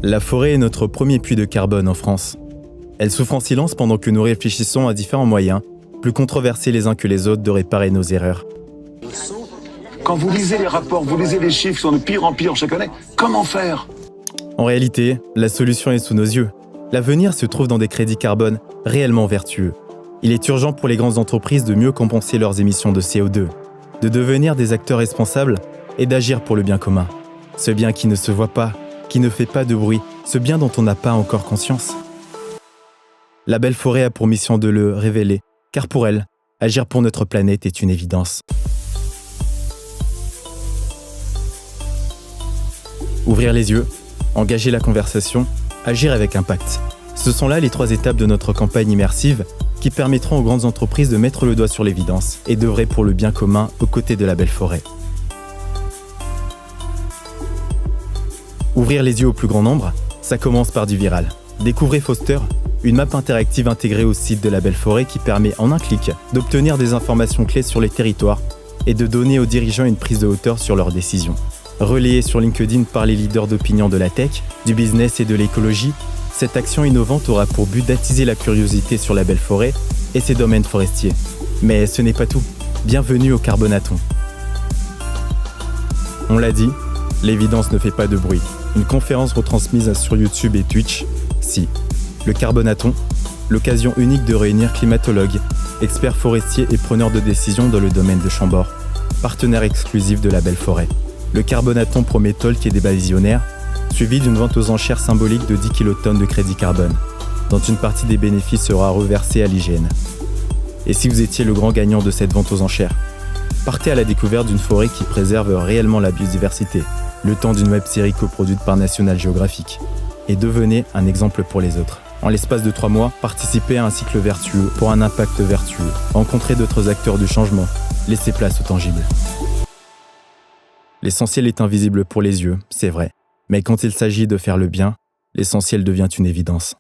La forêt est notre premier puits de carbone en France. Elle souffre en silence pendant que nous réfléchissons à différents moyens, plus controversés les uns que les autres, de réparer nos erreurs. Quand vous lisez les rapports, vous lisez les chiffres qui sont de pire en pire chaque année, comment faire ? En réalité, la solution est sous nos yeux. L'avenir se trouve dans des crédits carbone réellement vertueux. Il est urgent pour les grandes entreprises de mieux compenser leurs émissions de CO2, de devenir des acteurs responsables et d'agir pour le bien commun. Ce bien qui ne se voit pas, qui ne fait pas de bruit, ce bien dont on n'a pas encore conscience. La Belle Forêt a pour mission de le révéler, car pour elle, agir pour notre planète est une évidence. Ouvrir les yeux, engager la conversation, agir avec impact. Ce sont là les 3 étapes de notre campagne immersive qui permettront aux grandes entreprises de mettre le doigt sur l'évidence et d'œuvrer pour le bien commun aux côtés de la Belle Forêt. Ouvrir les yeux au plus grand nombre, ça commence par du viral. Découvrez Foster, une map interactive intégrée au site de la Belle Forêt qui permet en un clic d'obtenir des informations clés sur les territoires et de donner aux dirigeants une prise de hauteur sur leurs décisions. Relayée sur LinkedIn par les leaders d'opinion de la tech, du business et de l'écologie, cette action innovante aura pour but d'attiser la curiosité sur la Belle Forêt et ses domaines forestiers. Mais ce n'est pas tout. Bienvenue au Carbonaton. On l'a dit, l'évidence ne fait pas de bruit. Une conférence retransmise sur YouTube et Twitch, si. Le Carbonaton, l'occasion unique de réunir climatologues, experts forestiers et preneurs de décision dans le domaine de Chambord, partenaire exclusif de la Belle Forêt. Le Carbonaton promet talk et débat visionnaire, suivi d'une vente aux enchères symbolique de 10 kilotonnes de crédit carbone, dont une partie des bénéfices sera reversée à l'IGN. Et si vous étiez le grand gagnant de cette vente aux enchères, partez à la découverte d'une forêt qui préserve réellement la biodiversité, le temps d'une web-série coproduite par National Geographic, et devenez un exemple pour les autres. En l'espace de 3 mois, participez à un cycle vertueux pour un impact vertueux. Rencontrez d'autres acteurs du changement. Laissez place au tangible. L'essentiel est invisible pour les yeux, c'est vrai. Mais quand il s'agit de faire le bien, l'essentiel devient une évidence.